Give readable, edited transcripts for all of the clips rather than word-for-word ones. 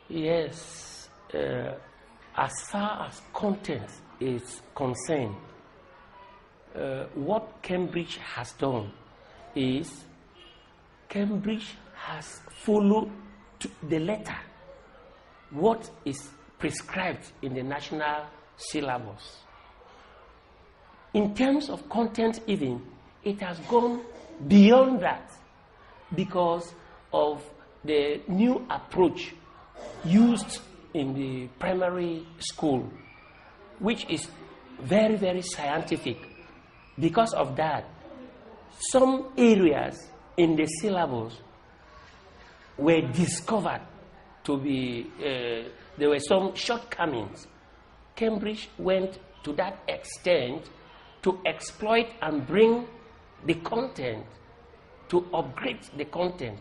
Yes. As far as content is concerned, what Cambridge has done is Cambridge has followed to the letter what is prescribed in the national syllabus. In terms of content even, it has gone beyond that because of the new approach used in the primary school, which is very, very scientific. Because of that, some areas in the syllabus were discovered to be, there were some shortcomings. Cambridge went to that extent to exploit and bring the content, to upgrade the content,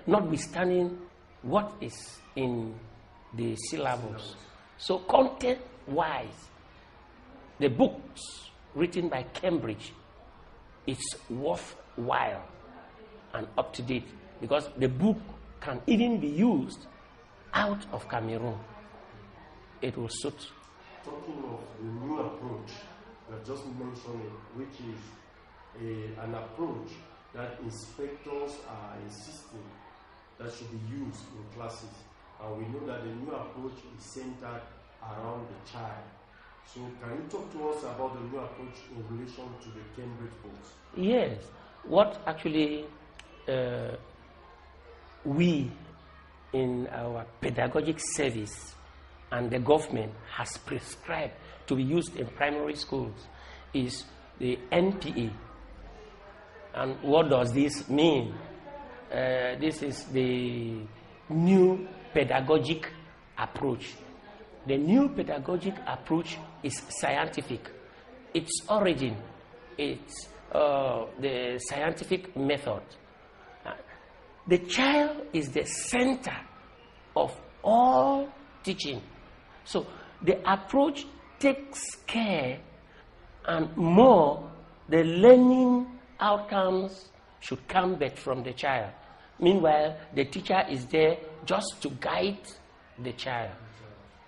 notwithstanding what is in the syllabus. So content-wise, the books written by Cambridge is worthwhile and up to date because the book can even be used out of Cameroon. It will suit. Talking of the new approach, you have just mentioned it, which is an approach that inspectors are insisting that should be used in classes. And we know that the new approach is centered around the child. So can you talk to us about the new approach in relation to the Cambridge books? Yes. What actually we in our pedagogic service and the government has prescribed to be used in primary schools is the NPA. And what does this mean? This is the new pedagogic approach. The new pedagogic approach is scientific. Its origin, it's the scientific method. The child is the center of all teaching. So the approach takes care and more the learning outcomes should come back from the child. Meanwhile, the teacher is there just to guide the child.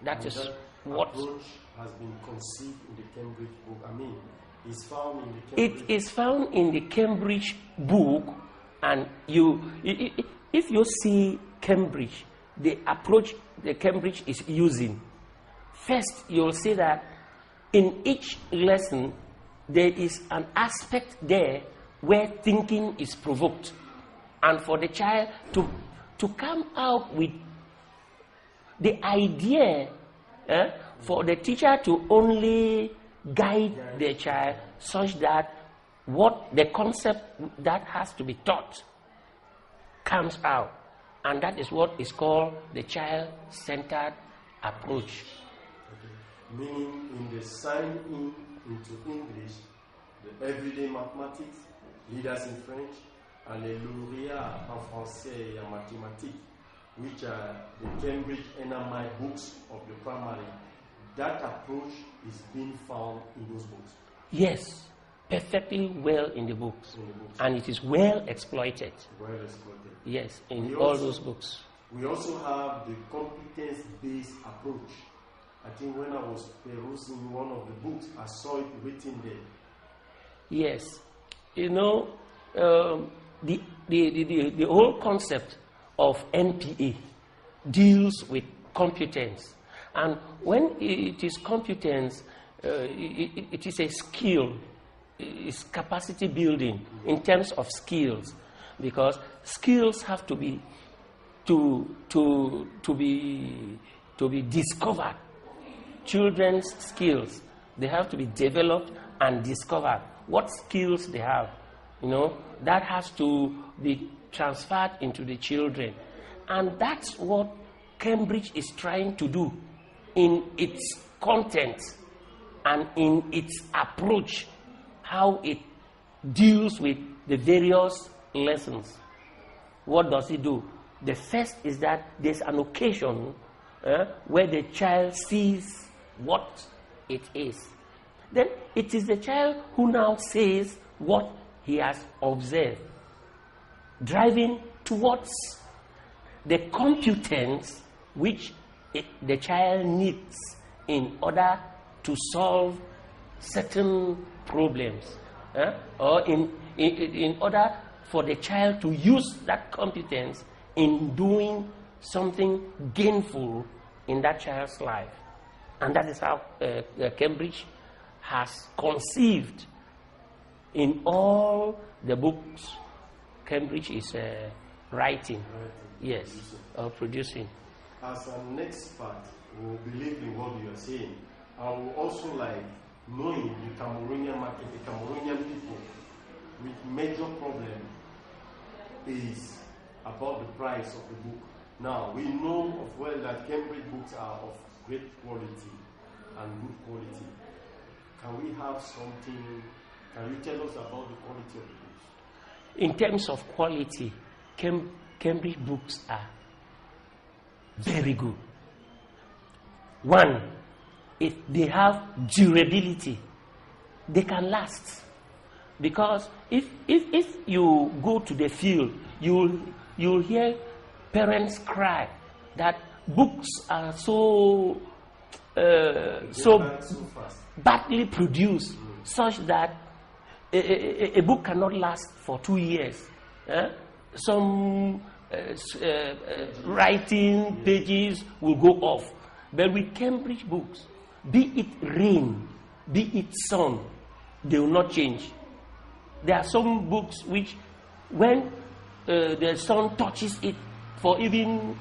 That is what approach has been conceived in the Cambridge book. I mean, is found in the Cambridge. It is found in the Cambridge book, and if you see Cambridge, the approach the Cambridge is using, first you'll see that in each lesson there is an aspect there where thinking is provoked, and for the child to come out with the idea, for the teacher to only guide the child such that what the concept that has to be taught comes out. And that is what is called the child-centered approach. Okay. Meaning in the sign-in into English, the everyday mathematics, leaders in French, and les lauréats en français et en mathématiques, which are the Cambridge NMI books of the primary, that approach is being found in those books. Yes, perfectly well in the books. And it is well exploited. Well exploited. Yes, in all those books. We also have the competence-based approach. I think when I was perusing one of the books, I saw it written there. Yes. You know, the whole concept of NPA deals with competence. And when it is competence, it is a skill. It's capacity building in terms of skills, because skills have to be discovered. Children's skills, they have to be developed and discovered. What skills they have, that has to be transferred into the children. And that's what Cambridge is trying to do in its content and in its approach, how it deals with the various lessons. What does it do? The first is that there's an occasion where the child sees what it is. Then it is the child who now says what he has observed, driving towards the competence which the child needs in order to solve certain problems, or in order for the child to use that competence in doing something gainful in that child's life. And that is how Cambridge has conceived in all the books Cambridge is writing, yes, or producing. As an expert who believe in what you are saying, I would also like knowing the Cameroonian market, the Cameroonian people, with major problem is about the price of the book. Now, we know of well that Cambridge books are of great quality and good quality. Can we have something, can you tell us about the quality of the books? In terms of quality, Cambridge books are very good. One, if they have durability, they can last. Because if you go to the field, you'll hear parents cry that books are so badly produced, such that a book cannot last for 2 years. Some writing pages will go off. But with Cambridge books, be it rain, be it sun, they will not change. There are some books which, when the sun touches it for even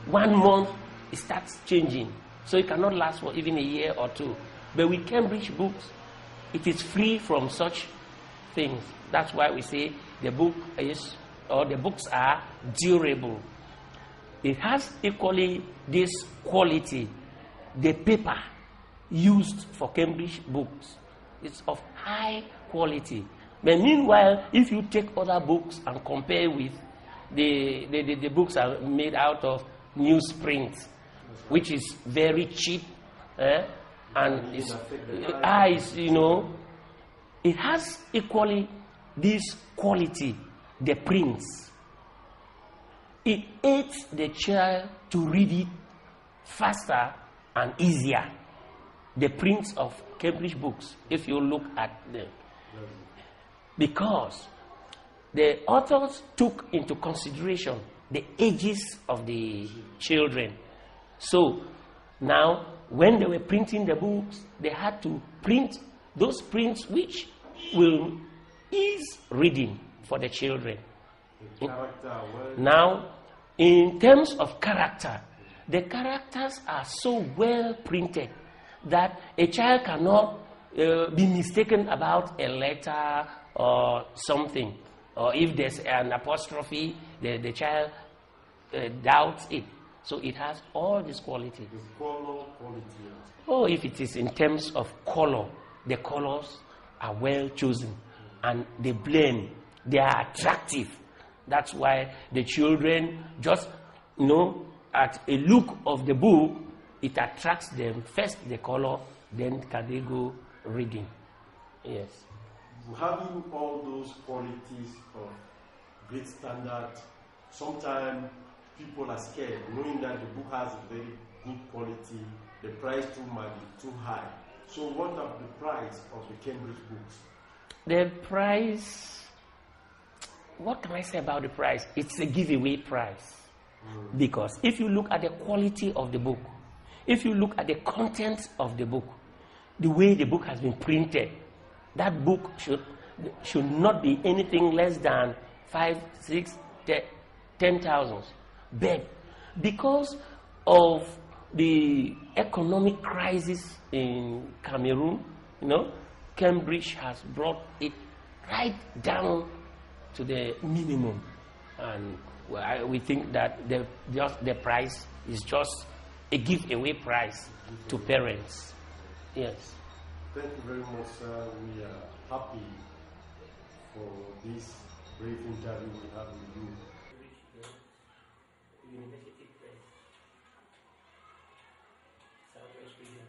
1 month, it starts changing. So it cannot last for even a year or two. But with Cambridge books, it is free from such things. That's why we say the book is, or the books are durable. It has equally this quality. The paper used for Cambridge books is of high quality. But meanwhile, if you take other books and compare with the books are made out of newsprint, which is very cheap, and it's eyes, it has equally this quality, the prints. It aids the child to read it faster and easier. The prints of Cambridge books, if you look at them. Because the authors took into consideration the ages of the children. So now, when they were printing the books, they had to print those prints which will ease reading for the children. Now, in terms of character, the characters are so well printed that a child cannot be mistaken about a letter or something. Or if there's an apostrophe, the child doubts it. So it has all this quality. The color quality. Oh, if it is in terms of color, the colors are well chosen and they blend. They are attractive. That's why the children just, at a look of the book, it attracts them. First the color, then can they go reading. Yes. Having all those qualities of great standard, sometimes people are scared, knowing that the book has a very good quality, the price too might be too high. So what are the price of the Cambridge books? The price, what can I say about the price? It's a giveaway price. Because if you look at the quality of the book, if you look at the content of the book, the way the book has been printed, that book should not be anything less than 5, 6, 10,000. But because of the economic crisis in Cameroon, Cambridge has brought it right down to the minimum. And we think that the price is just a giveaway price to parents. Yes. Thank you very much, sir. We are happy for this brief interview we have with you. University Press, Southwest Region.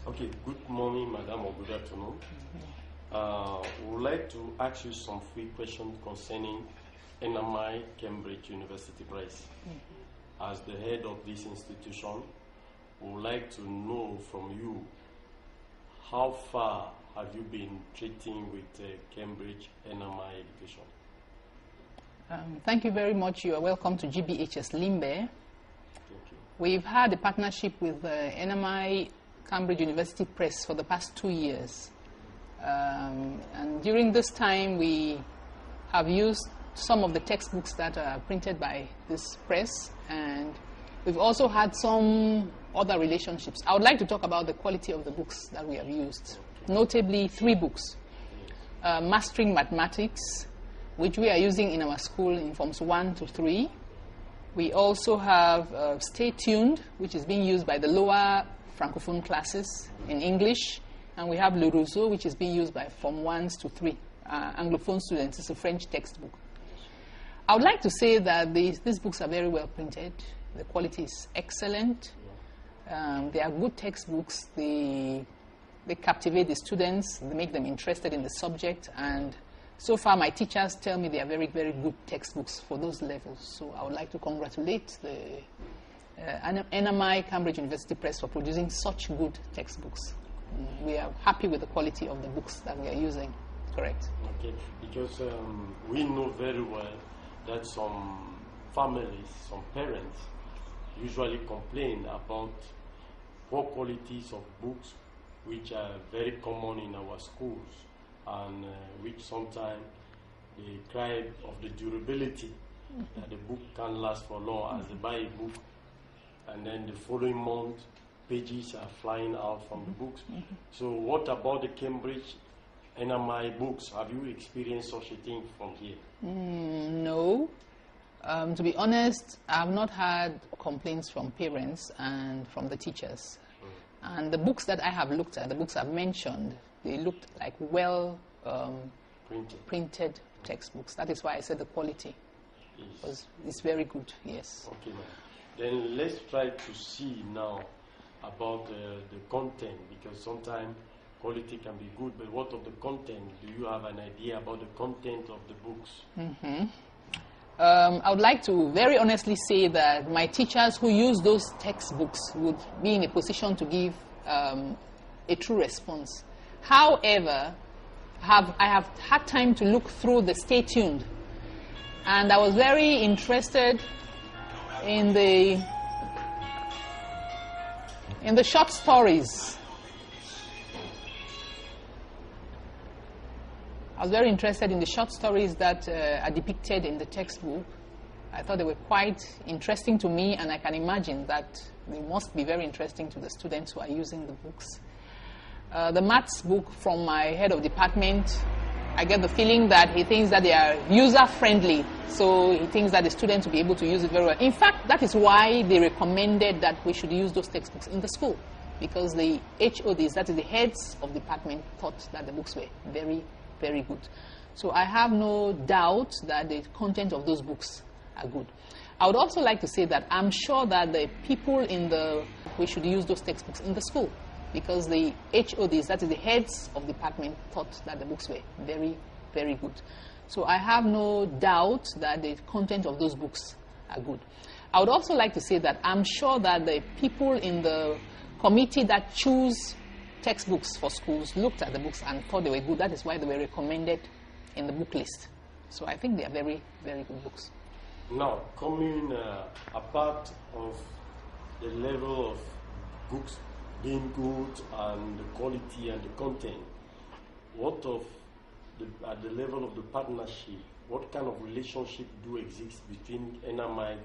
Okay, good morning, madam, or good afternoon. We would like to ask you some free questions concerning Nmieducation Cambridge University Press. As the head of this institution, we would like to know from you how far have you been treating with Cambridge Nmieducation? Thank you very much. You are welcome to GBHS Limbe. We've had a partnership with Nmieducation Cambridge University Press for the past 2 years. And during this time, we have used some of the textbooks that are printed by this press, and we've also had some other relationships. I would like to talk about the quality of the books that we have used, notably 3 books. Mastering Mathematics, which we are using in our school in forms 1 to 3. We also have Stay Tuned, which is being used by the lower Francophone classes in English. And we have Le Rousseau, which is being used by Form 1s to 3 Anglophone students. It's a French textbook. I would like to say that these books are very well printed. The quality is excellent. They are good textbooks. They captivate the students. They make them interested in the subject. And so far, my teachers tell me they are very, very good textbooks for those levels. So I would like to congratulate the Nmieducation Cambridge University Press for producing such good textbooks. We are happy with the quality of the books that we are using. Correct. Okay, because we know very well that some families, some parents, usually complain about poor qualities of books, which are very common in our schools, and which sometimes they cry of the durability, that the book can last for long, as they buy a book, and then the following month, pages are flying out from the books. So what about the Cambridge Nmieducation books? Have you experienced such a thing from here? No. To be honest, I have not had complaints from parents and from the teachers. And the books that I have looked at, the books I've mentioned, they looked like well printed textbooks. That is why I said the quality is very good, yes. Okay, ma'am. Then let's try to see now about the content, because sometimes quality can be good, but what of the content? Do you have an idea about the content of the books? I would like to very honestly say that my teachers who use those textbooks would be in a position to give a true response. However, I have had time to look through the Stay Tuned, and I was very interested in the short stories. I was very interested in the short stories that are depicted in the textbook. I thought they were quite interesting to me, and I can imagine that they must be very interesting to the students who are using the books. The maths book from my head of department, I get the feeling that he thinks that they are user-friendly, so he thinks that the students will be able to use it very well. In fact, that is why they recommended that we should use those textbooks in the school, because the HODs, that is the heads of department, thought that the books were very, very good. So I have no doubt that the content of those books are good. I would also like to say that I'm sure that the people we should use those textbooks in the school, because the HODs, that is the heads of department, thought that the books were very, very good. So I have no doubt that the content of those books are good. I would also like to say that I'm sure that the people in the committee that choose textbooks for schools looked at the books and thought they were good. That is why they were recommended in the book list. So I think they are very, very good books. Now, coming apart of the level of books being good and the quality and the content, what of at the level of the partnership, what kind of relationship do exist between Nmieducation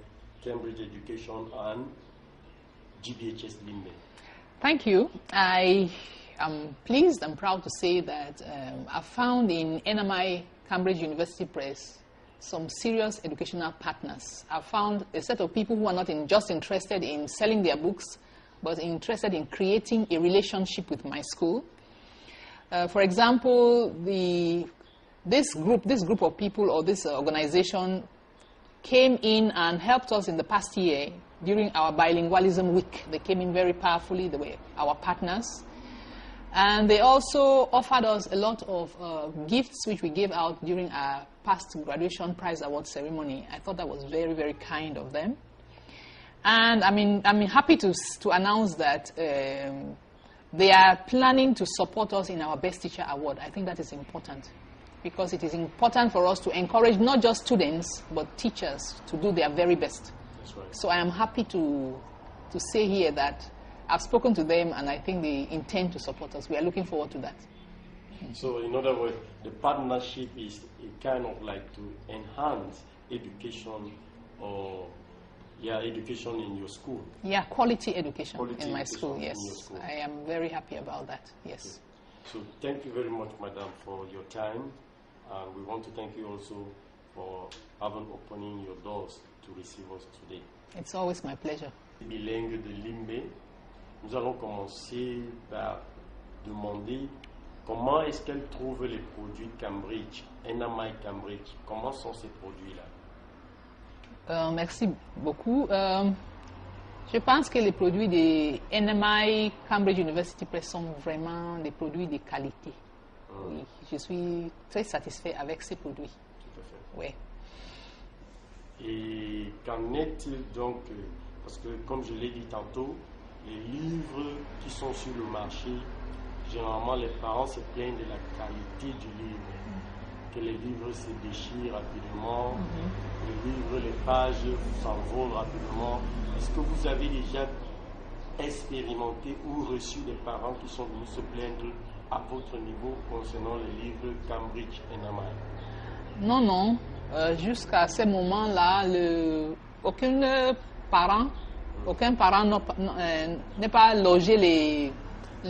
Cambridge Education and GBHS Limbe? Thank you. I am pleased and proud to say that I found in Nmieducation Cambridge University Press some serious educational partners. I found a set of people who are not just interested in selling their books, but interested in creating a relationship with my school. For example, this group of people, or this organization, came in and helped us in the past year during our bilingualism week. They came in very powerfully. They were our partners. And they also offered us a lot of gifts which we gave out during our past graduation prize award ceremony. I thought that was very, very kind of them. And I'm happy to announce that they are planning to support us in our Best Teacher Award. I think that is important because it is important for us to encourage not just students but teachers to do their very best. That's right. So I am happy to say here that I've spoken to them and I think they intend to support us. We are looking forward to that. So in other words, the partnership is a kind of like to enhance education or education in your school. Yeah, quality education in my education school, in yes. your school. I am very happy about that, yes. So thank you very much, Madam, for your time. And we want to thank you also for opening your doors to receive us today. It's always my pleasure. Bilingue de Limbe, nous allons commencer par demander comment est-ce qu'elle trouve les produits Cambridge, Nmieducation Cambridge. Comment sont ces produits-là? Merci beaucoup. Je pense que les produits de Nmieducation Cambridge University Press sont vraiment des produits de qualité. Oui, je suis très satisfait avec ces produits. Tout à fait. Oui. Et qu'en est-il donc, parce que comme je l'ai dit tantôt, les livres qui sont sur le marché, généralement les parents se plaignent de la qualité du livre, que les livres se déchirent rapidement, les livres, les pages s'envolent rapidement. Est-ce que vous avez déjà expérimenté ou reçu des parents qui sont venus se plaindre à votre niveau concernant les livres Cambridge et Nmieducation? Non, non. Jusqu'à ce moment-là, aucun parent n'est pas logé les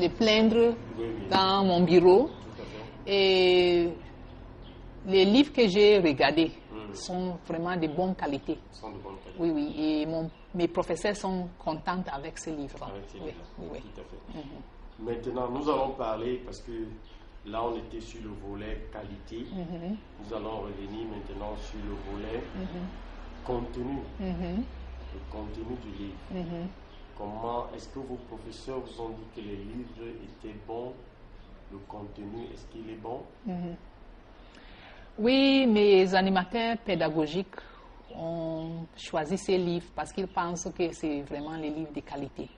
plaindre dans mon bureau. Tout à fait. Et les livres que j'ai regardés sont vraiment de bonne qualité. Sont de bonne qualité. Oui, oui. Et mes professeurs sont contents avec ces livres. Avec ces Oui, livres. oui, oui. Tout à fait. Maintenant, nous allons parler, parce que là on était sur le volet qualité, nous allons revenir maintenant sur le volet contenu, le contenu du livre. Comment est-ce que vos professeurs vous ont dit que les livres étaient bons, le contenu, est-ce qu'il est bon? Oui, mes animateurs pédagogiques ont choisi ces livres parce qu'ils pensent que c'est vraiment les livres de qualité.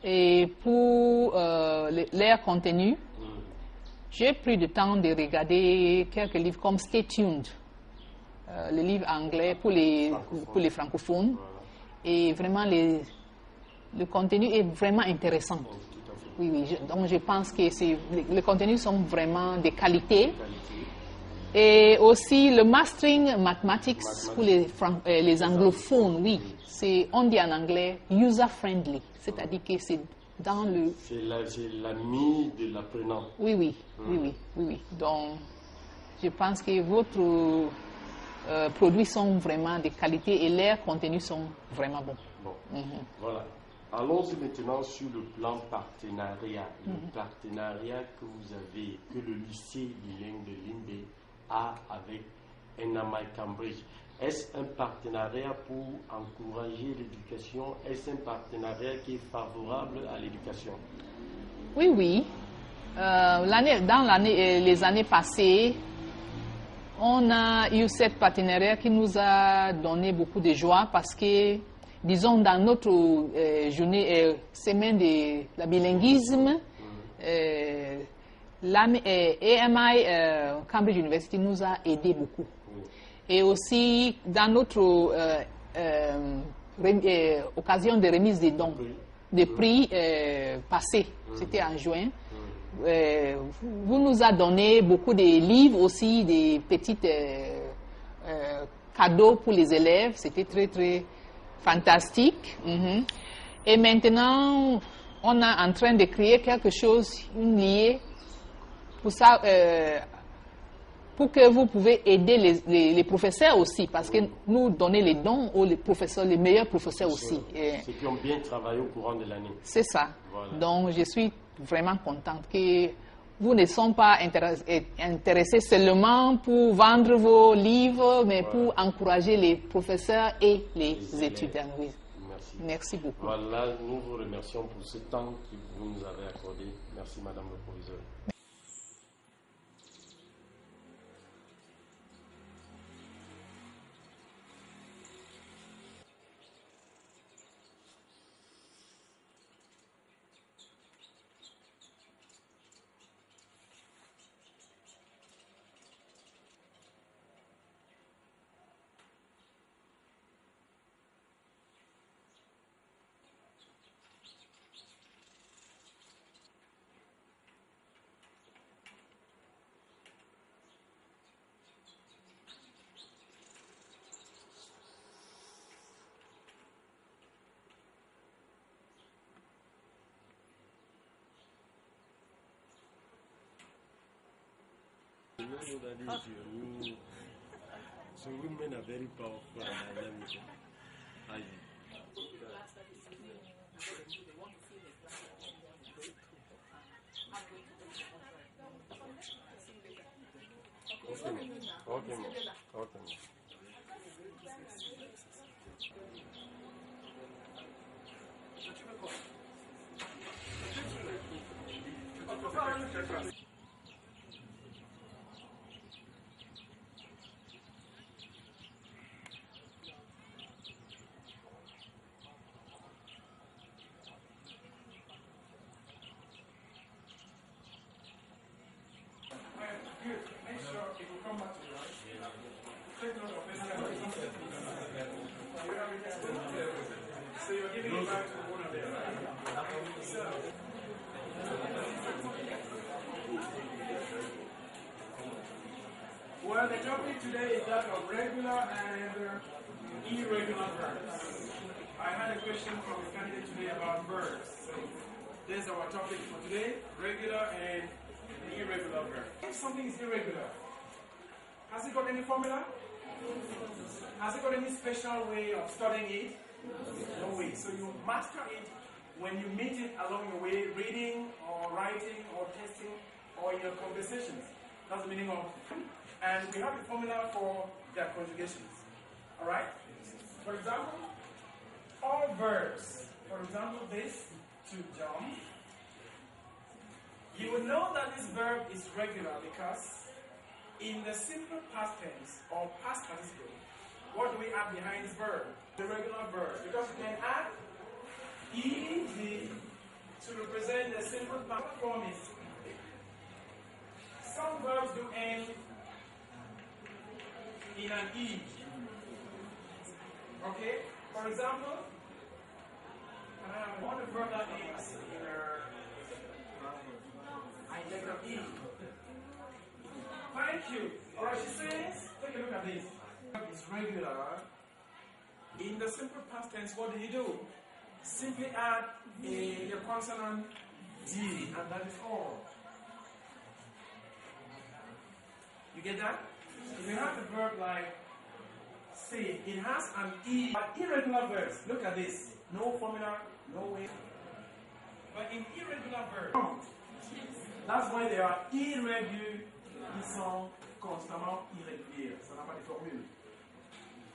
Et pour leur contenu, j'ai pris le temps de regarder quelques livres comme Stay Tuned, le livre anglais pour les francophones. Voilà. Et vraiment, le contenu est vraiment intéressant. Oh, tout à fait. Oui, oui. Donc, je pense que les contenus sont vraiment de qualité. Et aussi, le mastering mathematics pour les anglophones, oui. On dit en anglais user-friendly. C'est-à-dire que c'est dans le... C'est l'ami de l'apprenant. Oui, oui, oui, oui, oui, oui. Donc, je pense que vos produits sont vraiment de qualité et leurs contenus sont vraiment bons. Bon, voilà. Allons-y maintenant sur le plan partenariat. Le partenariat que vous avez, que le lycée bilingue de Limbe a avec Nmieducation Cambridge. Est-ce un partenariat pour encourager l'éducation? Est-ce un partenariat qui est favorable à l'éducation? Oui, oui. Les années passées, on a eu ce partenariat qui nous a donné beaucoup de joie parce que, disons, dans notre semaine de la bilinguisme, Nmieducation Cambridge University nous a aidé beaucoup. Et aussi, dans notre occasion de remise des dons, des prix passés, c'était en juin, vous nous avez donné beaucoup de livres aussi, des petits cadeaux pour les élèves. C'était très, très fantastique. Et maintenant, on est en train de créer quelque chose lié pour ça. Pour que vous pouvez aider les professeurs aussi, parce que nous donner les dons aux professeurs, les meilleurs professeurs aussi. Ceux qui ont bien travaillé au courant de l'année. C'est ça. Voilà. Donc, je suis vraiment contente que vous ne soyez pas intéressés seulement pour vendre vos livres, mais pour encourager les professeurs et les étudiants. Oui. Merci. Merci beaucoup. Voilà, nous vous remercions pour ce temps que vous nous avez accordé. Merci, Madame le Proviseur. So women are very powerful. Okay. So you're giving it back to the owner there, right? So, well, the topic today is that of regular and irregular verbs. I had a question from a candidate today about verbs. So this is our topic for today, regular and irregular verbs. If something is irregular, has it got any formula? Has it got any special way of studying it? No way. So you master it when you meet it along your way, reading or writing or testing or in your conversations. That's the meaning of. And we have a formula for their conjugations. Alright? For example, all verbs. For example, this, to jump. You will know that this verb is regular because in the simple past tense or past participle, what do we add behind this verb? The regular verb. Because you can add ed to represent the simple past form. Some verbs do end in an ed. Okay? For example, what a verb that ends in a letter E. Thank you. Alright, she says, take a look at this. It's regular. In the simple past tense, what do? Simply add a consonant D, and that is all. You get that? If you have the verb like say, it has an E. But irregular verbs, look at this. No formula, no way. But in irregular verbs, that's why they are irréguliers. Ils sont constamment irréguliers. Ça n'a pas de formule.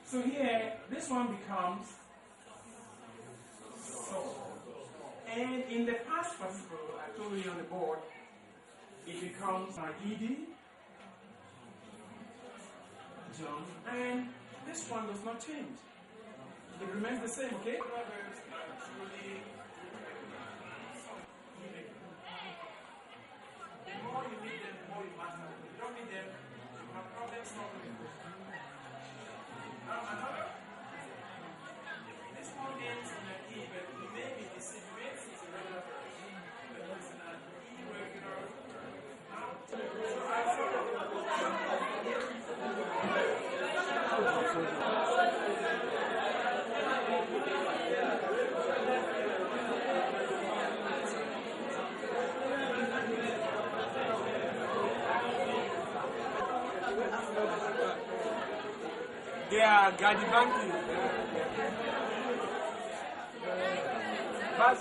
So here, this one becomes so. And in the past participle, I told you on the board, it becomes ed, John, and this one does not change. It remains the same, okay? The more you need them, the more you master them. You don't need them, you have problems solving. Now another, this one ends in an E, but you may be deceived. You may see it's a regular verb, but it's an irregular verb. Now, so I yeah, Gadibanti. But